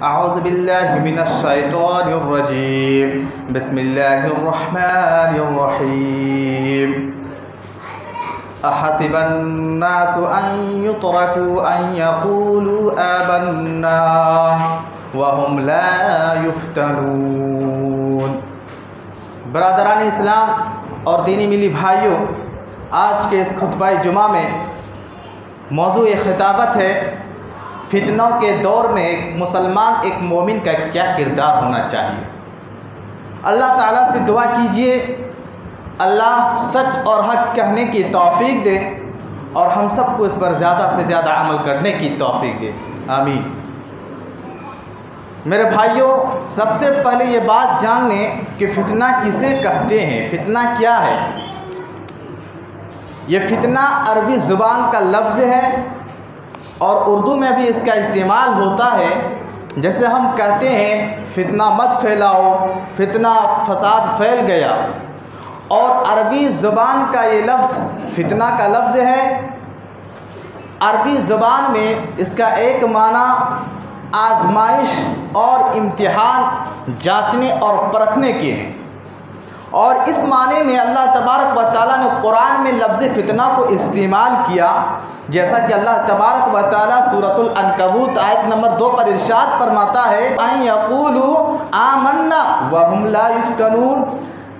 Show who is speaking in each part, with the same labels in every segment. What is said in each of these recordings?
Speaker 1: अऊज़ुबिल्लाहि मिनश्शैतानिर्रजीम बिस्मिल्लाहिर्रहमानिर्रहीम अहसिबन्नासु अन युतरकू अन यक़ूलू आमन्ना वहुम ला युफ्तनून। बरादरान इस्लाम और दीनी मिली भाइयों, आज के इस खुतबा जुमा में मौज़ूए खिताबत है फितनों के दौर में एक मुसलमान, एक मोमिन का क्या किरदार होना चाहिए। अल्लाह ताला से दुआ कीजिए अल्लाह सच और हक कहने की तौफीक दे और हम सबको इस पर ज़्यादा से ज़्यादा अमल करने की तौफीक दे, आमीन। मेरे भाइयों, सबसे पहले ये बात जान लें कि फ़ितना किसे कहते हैं, फ़ितना क्या है। ये फ़ितना अरबी ज़ुबान का लफ्ज़ है और उर्दू में भी इसका इस्तेमाल होता है। जैसे हम कहते हैं फ़ितना मत फैलाओ, फ़ितना फ़साद फैल गया, और अरबी ज़ुबान का ये लफ्ज़ फ़ितना का लफ्ज़ है। अरबी ज़ुबान में इसका एक माना आज़माइश और इम्तिहान, जांचने और परखने के हैं, और इस माने में अल्लाह तबारक व तआला ने कुरान में लफ्ज़ फ़ितना को इस्तेमाल किया। जैसा कि अल्लाह तबारक व तआला सूरतुल अनकबूत आयत नंबर 2 पर इरशाद फरमाता है, अन यक़ूलू आमन्ना वहुम ला युफ्तनून।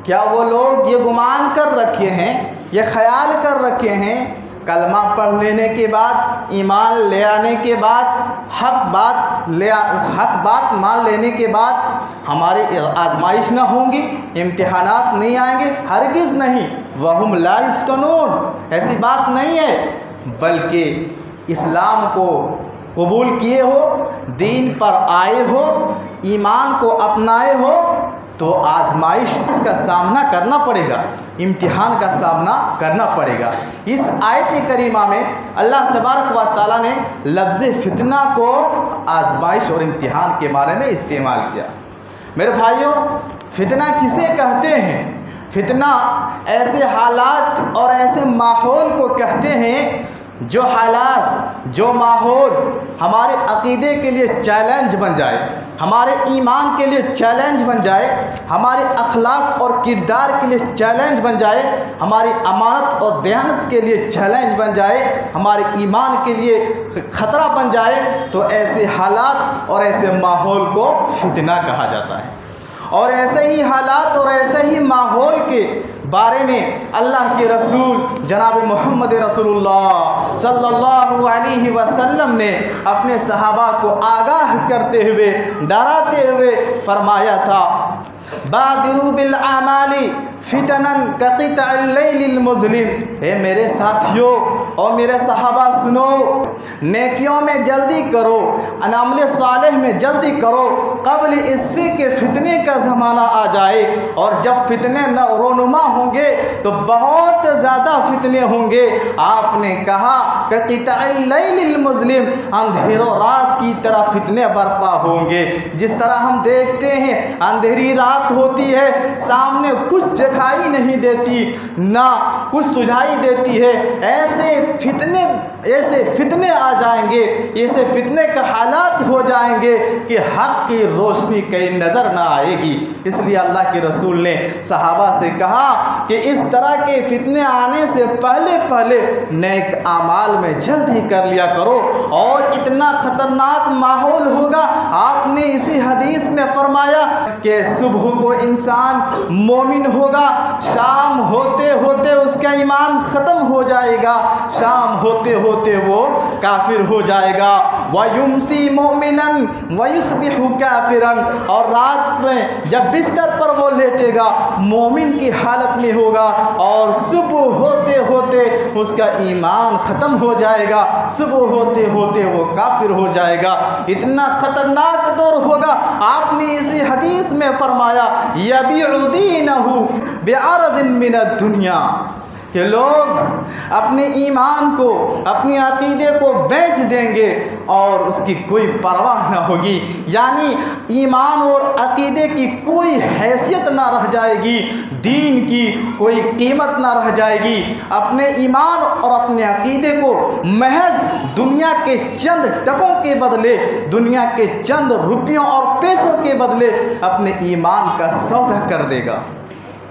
Speaker 1: क्या वो लोग ये गुमान कर रखे हैं, ये ख्याल कर रखे हैं, कलमा पढ़ लेने के बाद, ईमान ले आने के बाद, हक बात मान लेने के बाद हमारी आजमाइश ना होंगी, इम्तिहानात नहीं आएंगे? हरगिज़ नहीं। वहुम ला युफ्तनून, ऐसी बात नहीं है। बल्कि इस्लाम को कबूल किए हो, दीन पर आए हो, ईमान को अपनाए हो, तो आजमाइश का सामना करना पड़ेगा, इम्तिहान का सामना करना पड़ेगा। इस आयत करीमा में अल्लाह तबारक व तआला ने लफ्ज़ फ़ितना को आजमाइश और इम्तिहान के बारे में इस्तेमाल किया। मेरे भाइयों, फ़ितना किसे कहते हैं? फ़ितना ऐसे हालात और ऐसे माहौल को कहते हैं जो हालात, जो माहौल हमारे अक़ीदे के लिए चैलेंज बन जाए, हमारे ईमान के लिए चैलेंज बन जाए, हमारे अखलाक और किरदार के लिए चैलेंज बन जाए, हमारी अमानत और दयानत के लिए चैलेंज बन जाए, हमारे ईमान के लिए ख़तरा बन जाए, तो ऐसे हालात और ऐसे माहौल को फ़ितना कहा जाता है। और ऐसे ही हालात और ऐसे ही माहौल के बारे में अल्लाह के रसूल जनाब मोहम्मद रसूलुल्लाह सल्लल्लाहु अलैहि वसल्लम ने अपने सहाबा को आगाह करते हुए, डराते हुए फरमाया था, बादिरू बिल आमाली फितनन कक़ितअल लैलिल मुज़लिम। हे मेरे साथियों और मेरे सहाबा सुनो, नेकियों में जल्दी करो, अनामल सालेह में जल्दी करो, कबल इससे के फितने का ज़माना आ जाए। और जब फितने रोनुमा होंगे तो बहुत ज़्यादा फितने होंगे। आपने कहा कक़ितअल लैलिल मुज़लिम, अंधेरों रात की तरह फितने बर्पा होंगे। जिस तरह हम देखते हैं अंधेरी रात होती है, सामने कुछ दिखाई नहीं देती, ना कुछ सुझाई देती है, ऐसे फितने आ जाएंगे, ऐसे फितने का हालात हो जाएंगे कि हक की रोशनी कहीं नज़र ना आएगी। इसलिए अल्लाह के रसूल ने सहाबा से कहा कि इस तरह के फितने आने से पहले पहले नेक आमाल में जल्दी कर लिया करो। और इतना ख़तरनाक माहौल होगा, आपने इसी हदीस में फरमाया कि सुबह को इंसान मोमिन होगा, शाम होते होते उसका ईमान ख़त्म हो जाएगा, शाम होते होते वो काफिर हो जाएगा। वयुमसी मोमिनन वयुस्बिहु काफिरन, और रात में जब बिस्तर पर वो लेटेगा मोमिन की हालत में होगा, और सुबह होते होते उसका ईमान ख़त्म हो जाएगा, सुबह होते होते वो काफिर हो जाएगा। इतना ख़तरनाक दौर होगा। आपने इसी हदीस में फरमाया, यबीउ दीनहु बिअरज़िन मिनद दुनिया, कि लोग अपने ईमान को, अपने अकीदे को बेच देंगे और उसकी कोई परवाह ना होगी, यानी ईमान और अकीदे की कोई हैसियत ना रह जाएगी, दीन की कोई कीमत ना रह जाएगी। अपने ईमान और अपने अकीदे को महज दुनिया के चंद टकों के बदले, दुनिया के चंद रुपयों और पैसों के बदले अपने ईमान का सौदा कर देगा।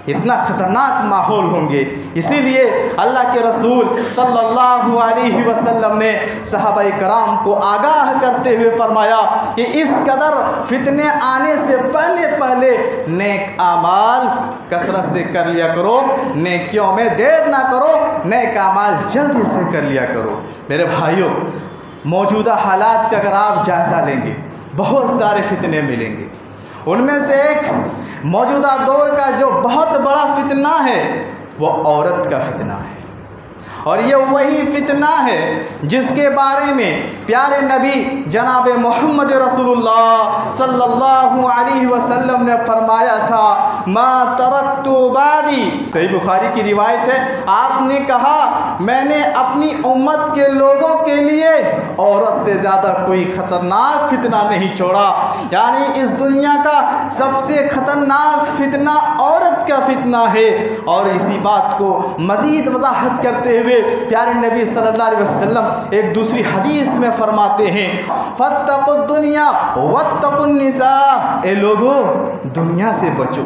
Speaker 1: इतना ख़तरनाक माहौल होंगे। इसीलिए अल्लाह के रसूल सल्लल्लाहु अलैहि वसल्लम ने सहाबाए कराम को आगाह करते हुए फरमाया कि इस कदर फितने आने से पहले पहले नेक आमाल कसरत से कर लिया करो, नेकियों में देर ना करो, नेक आमाल जल्दी से कर लिया करो। मेरे भाइयों, मौजूदा हालात का अगर आप जायज़ा लेंगे, बहुत सारे फितने मिलेंगे। उनमें से एक मौजूदा दौर का जो बहुत बड़ा फितना है वो औरत का फितना है, और ये वही फितना है जिसके बारे में प्यारे नबी जनाब मोहम्मद रसूलुल्लाह सल्लल्लाहु अलैहि वसल्लम ने फरमाया था, मा तरक्तु बादी, सही बुखारी की रिवायत है। आपने कहा, मैंने अपनी उम्मत के लोगों के लिए औरत से ज़्यादा कोई ख़तरनाक फितना नहीं छोड़ा। यानी इस दुनिया का सबसे ख़तरनाक फितना औरत का फितना है। और इसी बात को मज़ीद वजाहत करते हुए प्यारे नबी सल्लल्लाहु अलैहि वसल्लम एक दूसरी हदीस में फरमाते हैं, फत्तकुद दुनिया वत्तकुन निसा, ए लोगो दुनिया से बचो,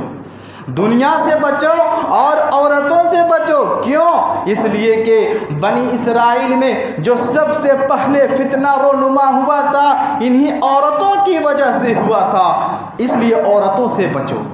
Speaker 1: दुनिया से बचो और औरतों से बचो। क्यों? इसलिए कि बनी इसराइल में जो सबसे पहले फितना रोनुमा हुआ था इन्हीं औरतों की वजह से हुआ था, इसलिए औरतों से बचो।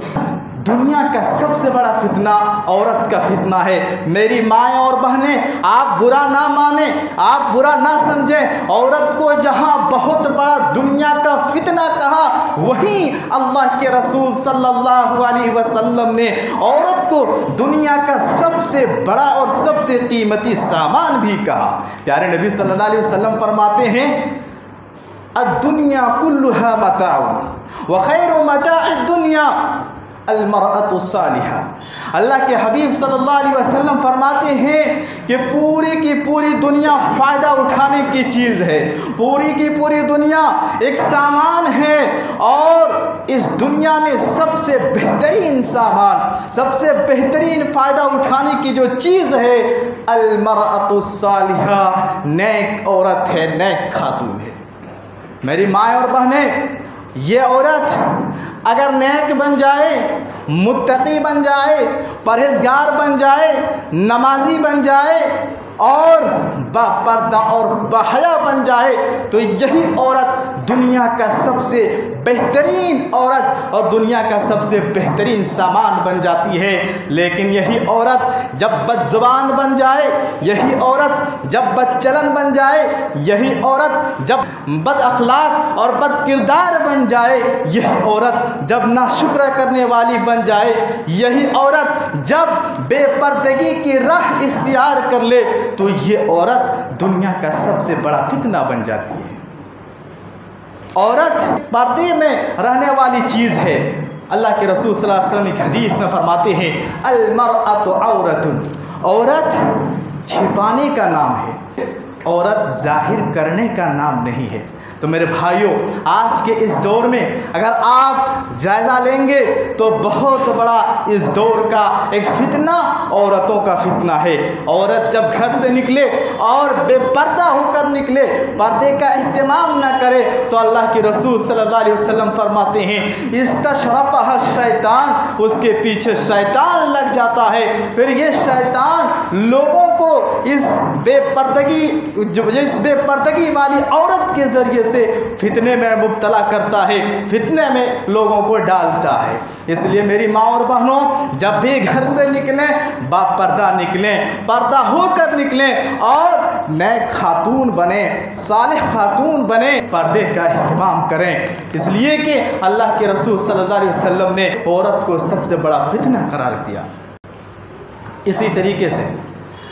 Speaker 1: दुनिया का सबसे बड़ा फितना औरत का फितना है। मेरी माएँ और बहनें, आप बुरा ना माने, आप बुरा ना समझें, औरत को जहाँ बहुत बड़ा दुनिया का फितना कहा, वहीं अल्लाह के रसूल सल्लल्लाहु अलैहि वसल्लम ने औरत को दुनिया का सबसे बड़ा और सबसे कीमती सामान भी कहा। प्यारे नबी सल्लल्लाहु अलैहि वसल्लम फरमाते हैं, अद्दुनिया कुल्लुहा मताउ व खैरु मताइद दुनिया अलमरअतु सालिहा। अल्लाह के हबीब सल्लल्लाहु अलैहि वसल्लम फरमाते हैं कि पूरी की पूरी दुनिया फ़ायदा उठाने की चीज़ है, पूरी की पूरी दुनिया एक सामान है, और इस दुनिया में सबसे बेहतरीन सामान, सबसे बेहतरीन फ़ायदा उठाने की जो चीज़ है अलमरअतु सालिहा, नेक औरत है, नेक खातून है। मेरी माएँ और बहनें, ये औरत अगर नेक बन जाए, मुत्तकी बन जाए, परहेज़गार बन जाए, नमाजी बन जाए और बापर्दा और बहया बन जाए, तो यही औरत दुनिया का सबसे बेहतरीन औरत और दुनिया का सबसे बेहतरीन सामान बन जाती है। लेकिन यही औरत जब बदजुबान बन जाए, यही औरत जब बदचलन बन जाए, यही औरत जब बद अखलाक और बद किरदार बन जाए, यही औरत जब नाशुक्र करने वाली बन जाए, यही औरत जब बेपर्दगी की राह इख्तियार कर ले, तो ये औरत दुनिया का सबसे बड़ा फितना बन जाती है। औरत पर्दे में रहने वाली चीज़ है। अल्लाह के रसूल सल्लल्लाहु अलैहि वसल्लम एक हदीस में फरमाते हैं, अलमरअतु औरतुन, औरत छिपाने का नाम है, औरत जाहिर करने का नाम नहीं है। तो मेरे भाइयों, आज के इस दौर में अगर आप जायज़ा लेंगे तो बहुत बड़ा इस दौर का एक फितना औरतों का फितना है। औरत जब घर से निकले और बेपर्दा होकर निकले, पर्दे का एहतमाम न करे, तो अल्लाह के रसूल सल्लल्लाहु अलैहि वसल्लम फरमाते हैं, इस्तशरफ़हा शैतान, उसके पीछे शैतान लग जाता है। फिर ये शैतान लोगों को इस बेपर्दगी वाली औरत के ज़रिए से फितने में मुब्तला करता है, फितने में लोगों को डालता है। इसलिए मेरी माँ और बहनों, जब भी घर से निकलें बापर्दा निकलें, पर्दा होकर निकलें और नए खातून बने, सालिह खातून बने, पर्दे का इहतमाम करें। इसलिए कि अल्लाह के रसूल सल्लल्लाहु अलैहि वसल्लम ने औरत को सबसे बड़ा फितना करार दिया। इसी तरीके से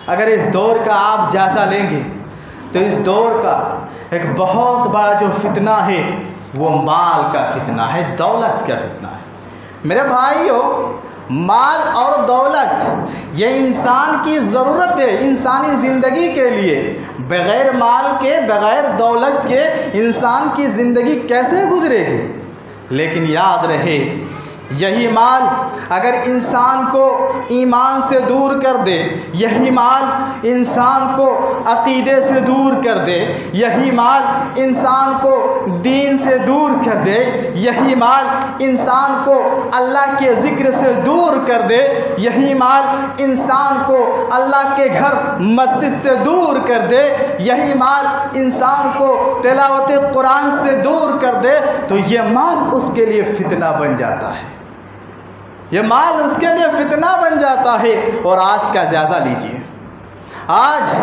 Speaker 1: अगर इस दौर का आप जायज़ा लेंगे तो इस दौर का एक बहुत बड़ा जो फितना है वो माल का फितना है, दौलत का फितना है। मेरे भाइयों, माल और दौलत ये इंसान की ज़रूरत है इंसानी ज़िंदगी के लिए। बग़ैर माल के, बग़ैर दौलत के इंसान की ज़िंदगी कैसे गुजरेगी। लेकिन याद रहे, यही माल अगर इंसान को ईमान से दूर कर दे, यही माल इंसान को अक़ीदे से दूर कर दे, यही माल इंसान को दीन से दूर कर दे, यही माल इंसान को अल्लाह के ज़िक्र से दूर कर दे, यही माल इंसान को अल्लाह के घर मस्जिद से दूर कर दे, यही माल इंसान को तिलावत कुरान से दूर कर दे, तो ये माल उसके लिए फितना बन जाता है। ये माल उसके लिए फितना बन जाता है। और आज का जायज़ा लीजिए, आज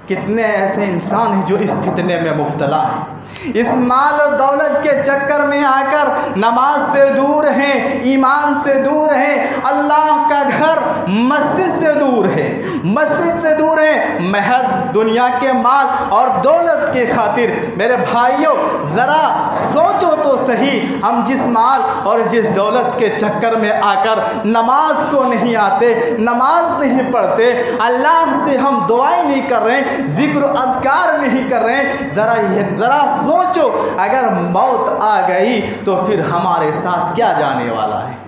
Speaker 1: कितने ऐसे इंसान हैं जो इस फितने में मुब्तला हैं, इस माल और दौलत के चक्कर में आकर नमाज से दूर हैं, ईमान से दूर हैं, अल्लाह का घर मस्जिद से दूर है, मस्जिद से दूर है, महज दुनिया के माल और दौलत के खातिर। मेरे भाइयों, ज़रा सोचो तो सही, हम जिस माल और जिस दौलत के चक्कर में आकर नमाज को नहीं आते, नमाज नहीं पढ़ते, अल्लाह से हम दुआएं नहीं कर रहे हैं, ज़िक्र अज़कार नहीं कर रहे हैं, ज़रा सोचो, अगर मौत आ गई तो फिर हमारे साथ क्या जाने वाला है।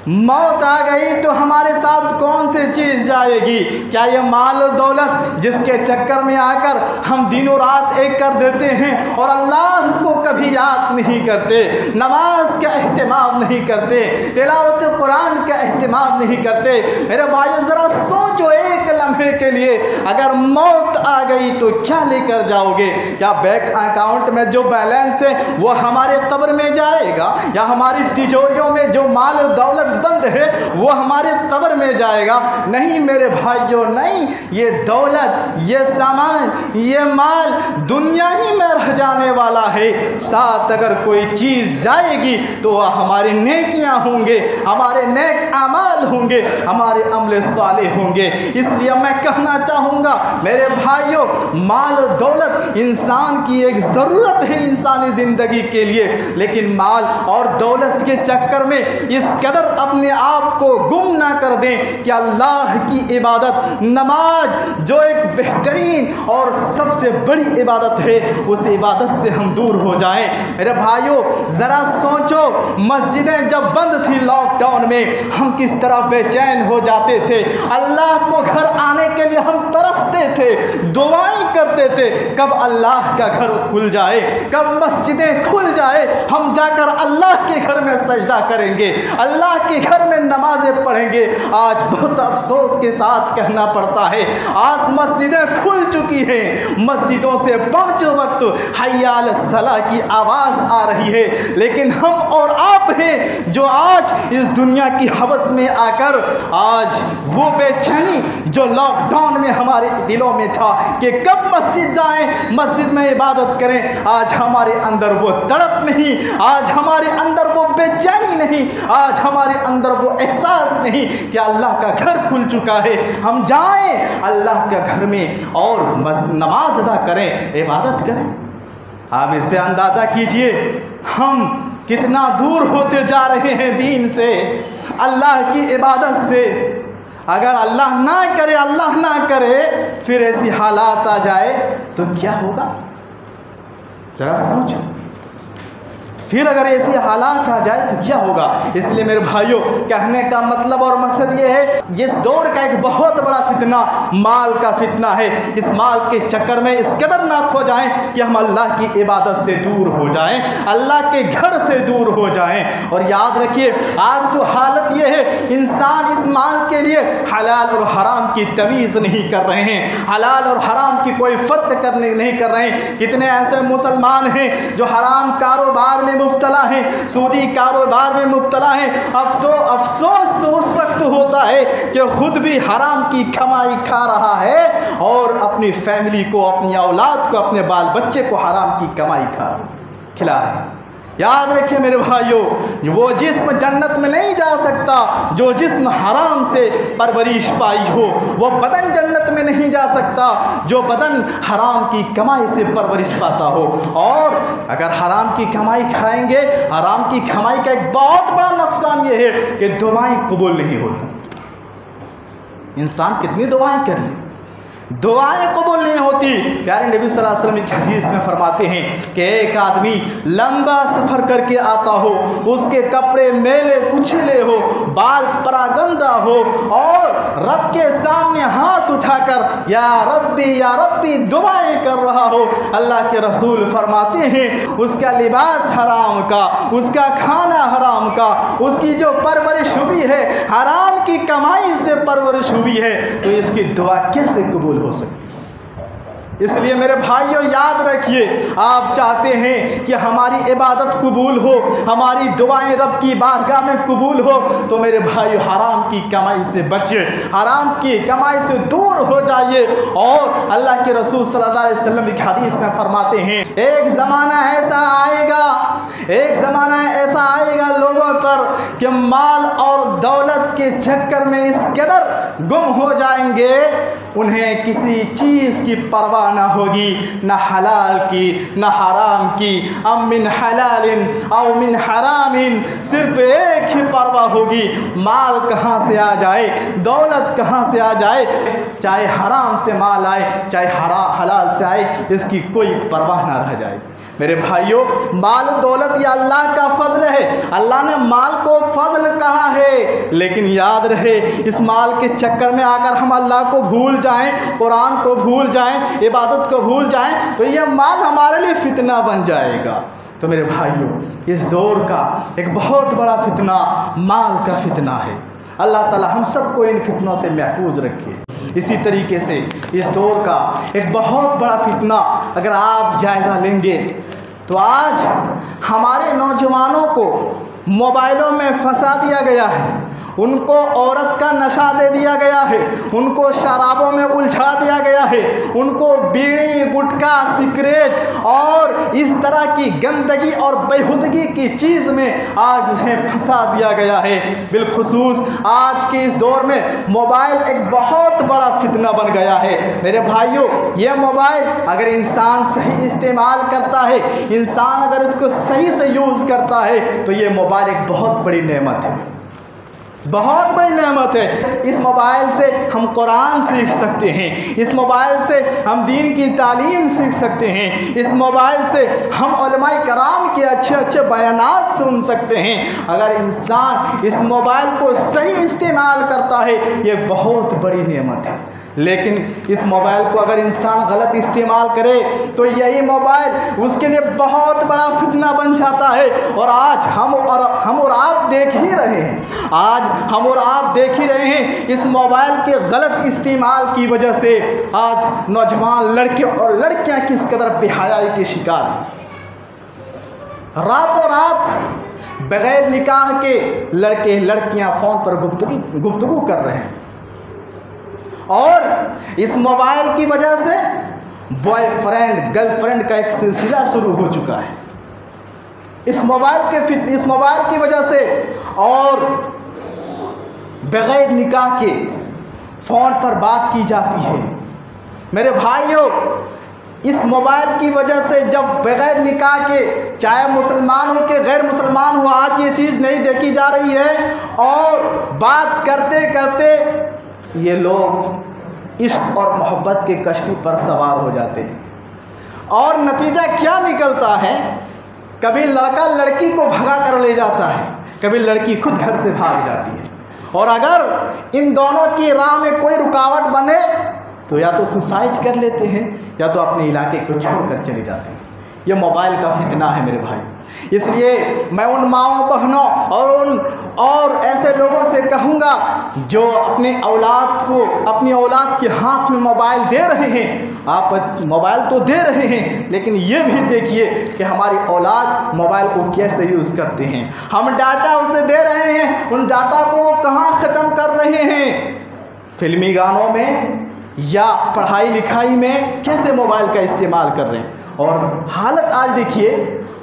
Speaker 1: मौत आ गई तो हमारे साथ कौन सी चीज़ जाएगी। क्या ये माल और दौलत जिसके चक्कर में आकर हम दिनों रात एक कर देते हैं और अल्लाह को कभी याद नहीं करते, नमाज का एहतमाम नहीं करते, तिलावत कुरान का एहतमाम नहीं करते। मेरे भाई ज़रा सोचो एक लम्हे के लिए, अगर मौत आ गई तो क्या लेकर जाओगे। क्या बैंक अकाउंट में जो बैलेंस है वो हमारे कब्र में जाएगा, या हमारी तिजोरियों में जो माल और दौलत बंद है वो हमारे कब्र में जाएगा। नहीं मेरे भाइयों, नहीं, ये दौलत, ये सामान, ये माल दुनिया ही में रह जाने वाला है। साथ अगर कोई चीज़ जाएगी तो वह हमारी नेकियां होंगे, हमारे नेक अमाल होंगे, हमारे अमल साले होंगे। इसलिए मैं कहना चाहूँगा मेरे भाइयों, माल दौलत इंसान की एक ज़रूरत है इंसानी ज़िंदगी के लिए, लेकिन माल और दौलत के चक्कर में इस कदर अपने आप को गुम ना कर दें कि अल्लाह की इबादत, नमाज जो एक बेहतरीन और सबसे बड़ी इबादत है, उस इबादत से हम दूर हो जाएं। मेरे भाइयों ज़रा सोचो, मस्जिदें जब बंद थी लॉकडाउन में, हम किस तरह बेचैन हो जाते थे। अल्लाह को घर आने के लिए हम तरसते थे, दुआएं करते थे, कब अल्लाह का घर खुल जाए, कब मस्जिदें खुल जाए, हम जाकर अल्लाह के घर में सजदा करेंगे, अल्लाह के घर में नमाजें पढ़ेंगे। आज बहुत अफसोस के साथ कहना पड़ता है, आज मस्जिदें खुल चुकी हैं, मस्जिदों से पांचों वक्त हय्या अल सलाह की आवाज़ आ रही है, लेकिन हम और आप हैं जो आज इस दुनिया की हवस में आकर आज वो बेचैनी जो लॉकडाउन में हमारे दिलों में था कि कब मस्जिद जाएं, मस्जिद में इबादत करें, आज हमारे अंदर वो तड़प नहीं, आज हमारे अंदर वो बेचैनी नहीं, आज हमारे अंदर वो एहसास नहीं कि अल्लाह का घर खुल चुका है, हम जाएं अल्लाह के घर में और नमाज अदा करें, इबादत करें। आप इससे अंदाज़ा कीजिए हम कितना दूर होते जा रहे हैं दीन से, अल्लाह की इबादत से। अगर अल्लाह ना करे, अल्लाह ना करे, फिर ऐसी हालात आ जाए तो क्या होगा, ज़रा सोचो। फिर अगर ऐसी हालात आ जाए तो क्या होगा। इसलिए मेरे भाइयों, कहने का मतलब और मकसद ये है, जिस दौर का एक बहुत बड़ा फितना माल का फितना है, इस माल के चक्कर में इस कदर ना खो जाएं कि हम अल्लाह की इबादत से दूर हो जाएं, अल्लाह के घर से दूर हो जाएं। और याद रखिए, आज तो हालत ये है, इंसान इस माल के लिए हलाल और हराम की तमीज़ नहीं कर रहे हैं, हलाल और हराम की कोई फ़र्क करने नहीं कर रहे हैं। कितने ऐसे मुसलमान हैं जो हराम कारोबार में मुब्तला है, सूदी कारोबार में मुब्तला है। अब तो अफसोस तो उस वक्त होता है कि खुद भी हराम की कमाई खा रहा है और अपनी फैमिली को, अपनी औलाद को, अपने बाल बच्चे को हराम की कमाई खिला रहे हैं। याद रखिए मेरे भाइयों, वो जिस्म जन्नत में नहीं जा सकता जो जिस्म हराम से परवरिश पाई हो। वो बदन जन्नत में नहीं जा सकता जो बदन हराम की कमाई से परवरिश पाता हो। और अगर हराम की कमाई खाएंगे, हराम की कमाई का एक बहुत बड़ा नुकसान ये है कि दुआएं कबूल नहीं होती। इंसान कितनी दुआएं कर ले, दुआएं कबूल नहीं होती। प्यारे नबी सल्लल्लाहु अलैहि वसल्लम एक हदीस में फरमाते हैं कि एक आदमी लंबा सफ़र करके आता हो, उसके कपड़े मेले कुचले हो, बाल परागंदा हो और रब के सामने हाथ उठाकर या रब्बी दुआएं कर रहा हो। अल्लाह के रसूल फरमाते हैं उसका लिबास हराम का, उसका खाना हराम का, उसकी जो परवरिश हुई है हराम की कमाई से परवरिश हुई है, तो इसकी दुआ कैसे कबूल हो सकती है। इसलिए मेरे भाइयों याद रखिए, आप चाहते हैं कि हमारी इबादत कबूल हो, हमारी दुआएं रब की बारगाह में कबूल हो, तो मेरे भाइयों हराम की कमाई से बचिए, हराम की कमाई से दूर हो जाइए। और अल्लाह के रसूल सल्लल्लाहु अलैहि वसल्लम की हदीस में फरमाते हैं एक ज़माना ऐसा आएगा, एक ज़माना ऐसा आएगा लोगों पर कि माल और दौलत के चक्कर में इस कदर गुम हो जाएंगे, उन्हें किसी चीज़ की परवाह ना होगी, न हलाल की न हराम की। अम मिन हलालिन औ मिन हरामिन, सिर्फ एक ही परवाह होगी, माल कहाँ से आ जाए, दौलत कहाँ से आ जाए, चाहे हराम से माल आए चाहे हलाल से आए, इसकी कोई परवाह ना रह जाए। मेरे भाइयों माल दौलत या अल्लाह का फजल है, अल्लाह ने माल को फजल कहा है, लेकिन याद रहे इस माल के चक्कर में आकर हम अल्लाह को भूल जाएं, कुरान को भूल जाएं, इबादत को भूल जाएं, तो यह माल हमारे लिए फितना बन जाएगा। तो मेरे भाइयों इस दौर का एक बहुत बड़ा फितना माल का फितना है। अल्लाह ताला हम सबको इन फितनों से महफूज रखे। इसी तरीके से इस दौर का एक बहुत बड़ा फितना अगर आप जायज़ा लेंगे तो आज हमारे नौजवानों को मोबाइलों में फंसा दिया गया है, उनको औरत का नशा दे दिया गया है, उनको शराबों में उलझा दिया गया है, उनको बीड़ी गुटखा सिगरेट और इस तरह की गंदगी और बेहुदगी की चीज़ में आज उन्हें फंसा दिया गया है। बिलखुसूस आज के इस दौर में मोबाइल एक बहुत बड़ा फितना बन गया है। मेरे भाइयों ये मोबाइल अगर इंसान सही इस्तेमाल करता है, इंसान अगर इसको सही से यूज़ करता है, तो ये मोबाइल एक बहुत बड़ी नेमत है, बहुत बड़ी नेमत है। इस मोबाइल से हम कुरान सीख सकते हैं, इस मोबाइल से हम दीन की तालीम सीख सकते हैं, इस मोबाइल से हम उलमाए कराम के अच्छे अच्छे बयानात सुन सकते हैं। अगर इंसान इस मोबाइल को सही इस्तेमाल करता है ये बहुत बड़ी नेमत है, लेकिन इस मोबाइल को अगर इंसान गलत इस्तेमाल करे तो यही मोबाइल उसके लिए बहुत बड़ा फितना बन जाता है। और आज हम और आप देख ही रहे हैं, आज हम और आप देख ही रहे हैं इस मोबाइल के गलत इस्तेमाल की वजह से आज नौजवान लड़के और लड़कियां किस कदर बेहयाई के शिकार हैं। रातों रात बगैर निकाह के लड़के लड़कियां फ़ोन पर गुफ्तगू कर रहे हैं, और इस मोबाइल की वजह से बॉयफ्रेंड गर्लफ्रेंड का एक सिलसिला शुरू हो चुका है। इस मोबाइल की वजह से और बगैर निकाह के फ़ोन पर बात की जाती है। मेरे भाइयों इस मोबाइल की वजह से जब बगैर निकाह के चाहे मुसलमान हो के गैर मुसलमान हो, आज ये चीज़ नहीं देखी जा रही है, और बात करते करते ये लोग इश्क और मोहब्बत के कश्ती पर सवार हो जाते हैं। और नतीजा क्या निकलता है, कभी लड़का लड़की को भगा कर ले जाता है, कभी लड़की खुद घर से भाग जाती है। और अगर इन दोनों की राह में कोई रुकावट बने तो या तो सुसाइड कर लेते हैं या तो अपने इलाके को छोड़कर चले जाते हैं। ये मोबाइल का फितना है मेरे भाई। इसलिए मैं उन माओ बहनों और ऐसे लोगों से कहूँगा जो अपनी औलाद के हाथ में मोबाइल दे रहे हैं, आप मोबाइल तो दे रहे हैं, लेकिन ये भी देखिए कि हमारी औलाद मोबाइल को कैसे यूज़ करते हैं। हम डाटा उसे दे रहे हैं, उन डाटा को वो कहाँ ख़त्म कर रहे हैं, फिल्मी गानों में या पढ़ाई लिखाई में कैसे मोबाइल का इस्तेमाल कर रहे हैं। और हालत आज देखिए,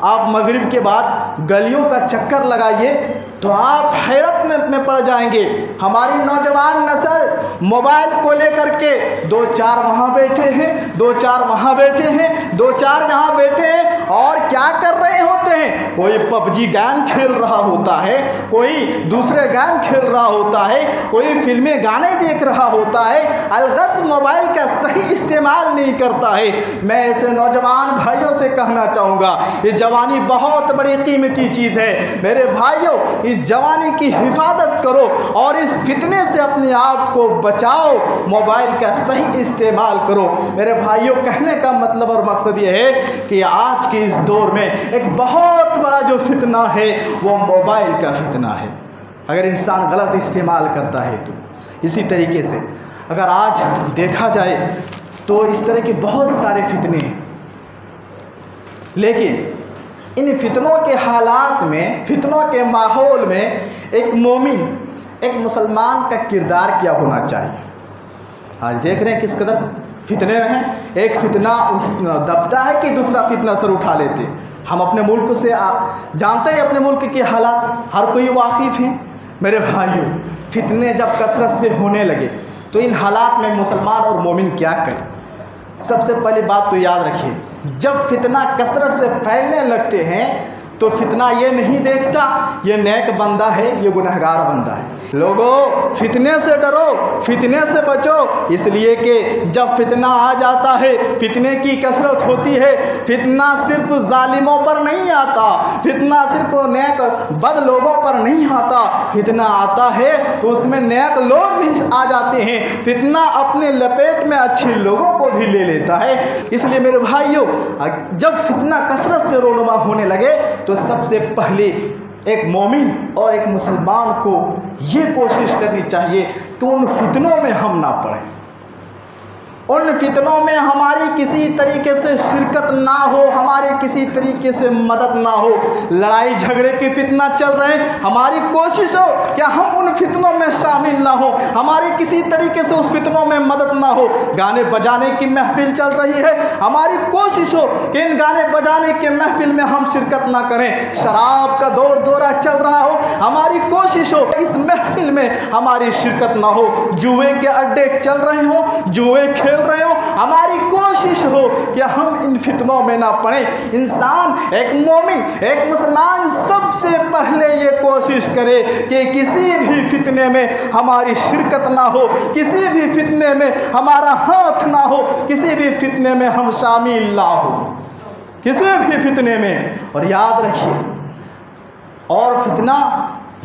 Speaker 1: आप मगरिब के बाद गलियों का चक्कर लगाइए तो आप हैरत में पड़ जाएंगे। हमारी नौजवान नस्ल मोबाइल को लेकर के 2-4 वहाँ बैठे हैं, 2-4 वहाँ बैठे हैं, 2-4 यहाँ बैठे हैं और क्या कर रहे होते हैं। कोई पबजी गेम खेल रहा होता है, कोई दूसरे गेम खेल रहा होता है, कोई फिल्में गाने देख रहा होता है, अलगत मोबाइल का सही इस्तेमाल नहीं करता है। मैं ऐसे नौजवान भाइयों से कहना चाहूँगा, ये जवानी बहुत बड़ी कीमती चीज़ है। मेरे भाइयों, इस जवानी की हिफाजत करो और इस फितने से अपने आप को बचाओ, मोबाइल का सही इस्तेमाल करो। मेरे भाइयों, कहने का मतलब और मकसद ये है कि आज के इस दौर में एक बहुत बड़ा जो फितना है वो मोबाइल का फितना है। अगर इंसान गलत इस्तेमाल करता है तो इसी तरीके से अगर आज देखा जाए तो इस तरह के बहुत सारे फितने हैं, लेकिन इन फितनों के हालात में, फितनों के माहौल में एक मोमिन, एक मुसलमान का किरदार क्या होना चाहिए। आज देख रहे हैं किस कदर फितने हैं। एक फितना दबता है कि दूसरा फितना सर उठा लेते। हम अपने मुल्क से जानते हैं, अपने मुल्क के हालात हर कोई वाकिफ़ है। मेरे भाइयों, फितने जब कसरत से होने लगे तो इन हालात में मुसलमान और मोमिन क्या करें। सबसे पहली बात तो याद रखिए, जब फितना कसरत से फैलने लगते हैं तो फितना ये नहीं देखता ये नेक बंदा है, ये गुनहगार बंदा है। लोगों, फितने से डरो, फितने से बचो, इसलिए कि जब फितना आ जाता है, फितने की कसरत होती है, फितना सिर्फ जालिमों पर नहीं आता, फितना सिर्फ नेक बद लोगों पर नहीं आता, फितना आता है तो उसमें नेक लोग भी आ जाते हैं। फितना अपने लपेट में अच्छे लोगों को भी ले लेता है। इसलिए मेरे भाइयों, जब फितना कसरत से रोनुमा होने लगे तो सबसे पहले एक मोमिन और एक मुसलमान को ये कोशिश करनी चाहिए कि उन फितनों में हम ना पड़ें, उन फितनों में हमारी किसी तरीके से शिरकत ना हो, हमारे किसी तरीके से मदद ना हो। लड़ाई झगड़े के फितना चल रहे हैं, हमारी कोशिश हो कि हम उन फितनों में शामिल ना हो, हमारी किसी तरीके से उस फितनों में मदद ना हो। गाने बजाने की महफिल चल रही है, हमारी कोशिश हो कि इन गाने बजाने के महफिल में हम शिरकत ना करें। शराब का दौर दौरा चल रहा हो, हमारी कोशिश हो इस महफिल में हमारी शिरकत ना हो। जुए के अड्डे चल रहे हो, जुए खेल रहे हो, हमारी कोशिश हो कि हम इन फितनों में ना पड़े। इंसान, एक मोमिन, एक मुसलमान सबसे पहले ये कोशिश करे कि किसी भी फितने में हमारी शिरकत ना हो, किसी भी फितने में हमारा हाथ ना हो, किसी भी फितने में हम शामिल ना हो, किसी भी फितने में। और याद रखिए, और फितना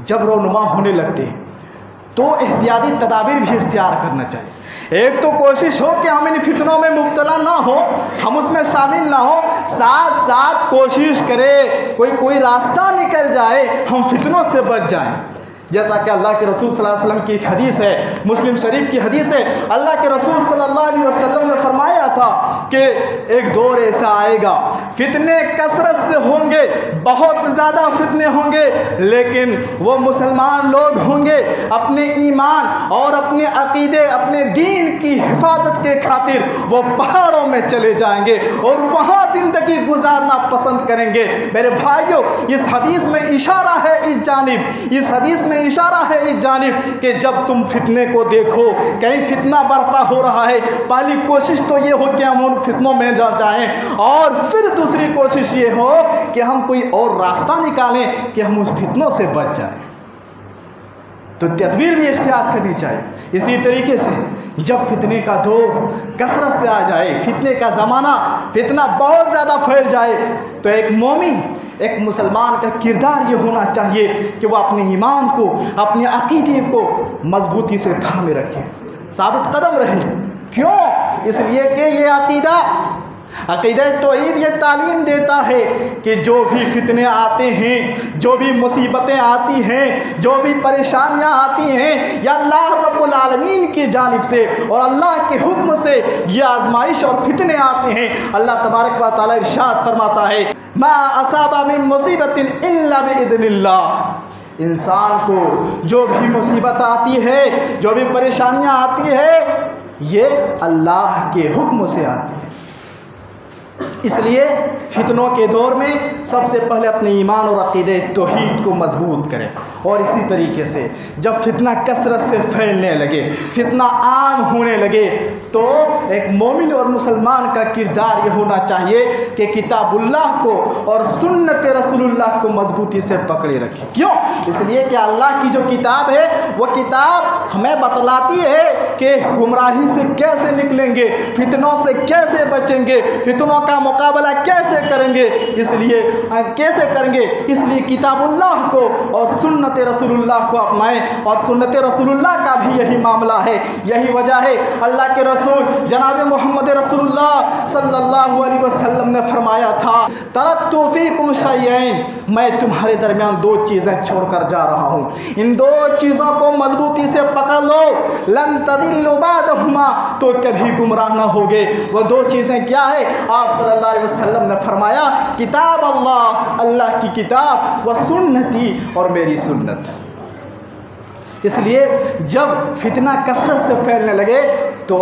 Speaker 1: जब रोनुमा होने लगते हैं तो एहतियाती तदाबीर भी इख्तियार करना चाहिए। एक तो कोशिश हो कि हम इन फितनों में मुब्तला ना हो, हम उसमें शामिल ना हो, साथ साथ कोशिश करें कोई रास्ता निकल जाए, हम फितनों से बच जाएं। जैसा कि अल्लाह के रसूल सल्लल्लाहु अलैहि वसल्लम की एक हदीस है, मुस्लिम शरीफ की हदीस है। अल्लाह के रसूल सल्लल्लाहु अलैहि वसल्लम ने फरमाया था कि एक दौर ऐसा आएगा, फितने कसरत से होंगे, बहुत ज़्यादा फितने होंगे, लेकिन वो मुसलमान लोग होंगे अपने ईमान और अपने अकीदे, अपने दीन की हिफाजत के खातिर वो पहाड़ों में चले जाएंगे और वहाँ ज़िंदगी गुजारना पसंद करेंगे। मेरे भाइयों, इस हदीस में इशारा है इस जानिब, इस हदीस में इशारा है इस जानिब कि जब तुम फितने को देखो, कहीं फितना बर्पा हो रहा है, पहली कोशिश तो ये हो कि हम उन फितनों में जा जाएं, और फिर दूसरी कोशिश ये हो कि हम कोई और रास्ता निकालें कि हम उस फितनों से बच जाएं। तो तदबीर भी इख्तियार करनी चाहिए। इसी तरीके से जब फितने का दौर कसरत से आ जाए, फितने का ज़माना, फितना बहुत ज़्यादा फैल जाए, तो एक मोमिन, एक मुसलमान का किरदार ये होना चाहिए कि वो अपने ईमान को, अपने अकीदे को मजबूती से थामे रखे, साबित कदम रहे। क्यों? इसलिए कि ये अक़ीदा तौहीद ये तालीम देता है कि जो भी फितने आते हैं, जो भी मुसीबतें आती हैं, जो भी परेशानियां आती हैं, या अल्लाह रब्बुल आलमीन की जानिब से और अल्लाह के हुक्म से ये आजमाइश और फितने आते हैं। अल्लाह तबारक व तआला इरशाद फरमाता है, मा असाबा मिन मुसीबतिन इल्ला बिइज़्निल्लाह। इंसान को जो भी मुसीबत आती है, जो भी परेशानियां आती है, ये अल्लाह के हुक्म से आती है। इसलिए फितनों के दौर में सबसे पहले अपने ईमान और अक़ीदे तौहीद को मजबूत करें। और इसी तरीके से जब फितना कसरत से फैलने लगे, फितना आम होने लगे, तो एक मोमिन और मुसलमान का किरदार ये होना चाहिए कि किताबुल्लाह को और सुन्नत रसूलुल्लाह को मजबूती से पकड़े रखें। क्यों? इसलिए कि अल्लाह की जो किताब है वो किताब हमें बतलाती है कि गुमराही से कैसे निकलेंगे, फितनों से कैसे बचेंगे, फितनों का मुकाबला कैसे करेंगे। इसलिए कैसे करेंगे? इसलिए किताबुल्लाह को और सुन्नत रसूलुल्लाह को अपनाएं। और सुन्नत रसूलुल्लाह का भी यही मामला है, यही वजह है अल्लाह के रसूल जनाब मोहम्मद रसूलुल्लाह सल्लल्लाहु अलैहि वसल्लम ने फरमाया था, तरक्तु फीकुम शैयैन, मैं तुम्हारे दरमियान दो चीज़ें छोड़कर जा रहा हूँ, इन दो चीज़ों को मजबूती से पकड़ लो, लन तदिल्लु बादहुमा, तो कभी गुमराह न होगे। वो दो चीज़ें क्या है? आप सल्लल्लाहु अलैहि वसल्लम ने फरमाया, किताब अल्लाह, अल्लाह की किताब, व सुन्नती, और मेरी सुन्नत। इसलिए जब फितना कसरत से फैलने लगे तो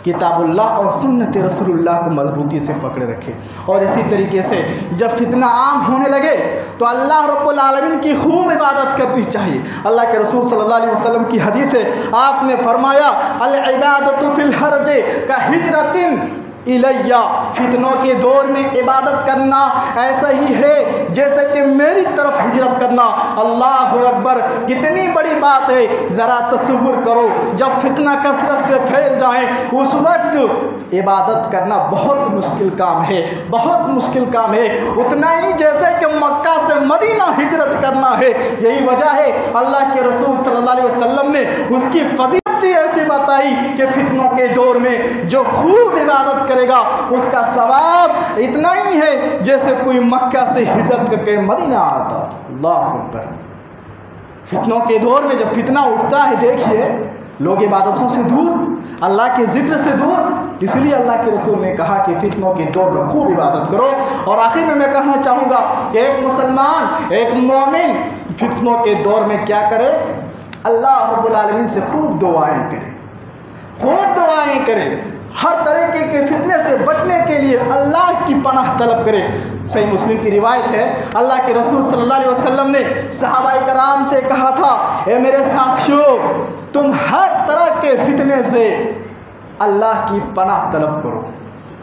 Speaker 1: किताबुल्लाह और सुन्नत रसूलुल्लाह को मजबूती से पकड़े रखें। और इसी तरीके से जब फितना आम होने लगे तो अल्लाह रब्बुल आलमीन की खूब इबादत करनी चाहिए। अल्लाह के रसूल सल्लल्लाहु अलैहि वसल्लम की हदीस है, आपने फरमाया, अल इबादतु फिल हर्ज का हिजरतिन इलैया, फितनों के दौर में इबादत करना ऐसा ही है जैसे कि मेरी तरफ हिजरत करना। अल्लाह अकबर, कितनी बड़ी बात है। ज़रा तसव्वुर करो, जब फितना कसरत से फैल जाए उस वक्त इबादत करना बहुत मुश्किल काम है, बहुत मुश्किल काम है, उतना ही जैसे कि मक्का से मदीना हिजरत करना है। यही वजह है अल्लाह के रसूल सल्लल्लाहु अलैहि वसल्लम ने उसकी फजीलत भी ऐसी बताई कि फितनों के दौर में जो खूब इबादत करेगा उसका सवाब इतना ही है जैसे कोई मक्का से हिजरत करके मदीना आता। अल्लाह अकबर। फितनों के दौर में जब फितना उठता है, देखिए लोग इबादतों से दूर, अल्लाह के जिक्र से दूर। इसलिए अल्लाह के रसूल ने कहा कि फितनों के दौर में खूब इबादत करो। और आखिर में मैं कहना चाहूँगा कि एक मुसलमान, एक मोमिन फितनों के दौर में क्या करे? अल्लाह रब्बुल आलमीन से खूब दुआएं करें, खूब दुआएं करें। हर तरीके के फितने से बचने के लिए अल्लाह की पनाह तलब करें। सही मुस्लिम की रिवायत है, अल्लाह के रसूल सल्लल्लाहु अलैहि वसल्लम ने सहाबाए कराम से कहा था, ए मेरे साथियों, तुम हर तरह के फितने से अल्लाह की पनाह तलब करो,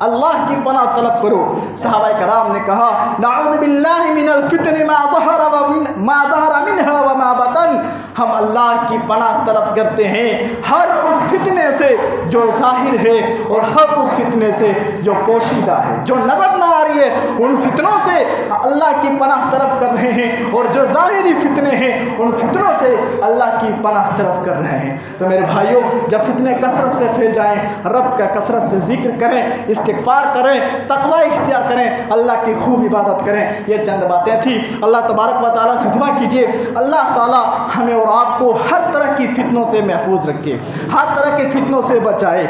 Speaker 1: अल्लाह की पनाह तलब करो। सहाबाए कराम ने कहा, नऊज़ु बिल्लाहि मिनल फितनि मा ज़हरा मिन्हा व मा बतन, हम अल्लाह की पनाह तलब करते हैं हर उस फितने से जो ज़ाहिर है और हर उस फितने से जो पोशीदा है, जो नज़र ना आ रही है। उन फितनों से अल्लाह की पनाह तलब कर रहे हैं, और जो ज़ाहिरी फितने हैं उन फितनों से अल्लाह की पनाह तलब कर रहे हैं। तो मेरे भाइयों, जब फितने कसरत से फैल जाएं, रब का कसरत से जिक्र करें, इस्तिग़फ़ार करें, तक़वा इख्तियार करें, अल्लाह की खूब इबादत करें। ये चंद बातें थी। अल्लाह तबारक व तआला से दुआ कीजिए अल्लाह ताला हमें और आपको हर तरह की फितनों से महफूज रखे, हर तरह के फितनों से बचाए।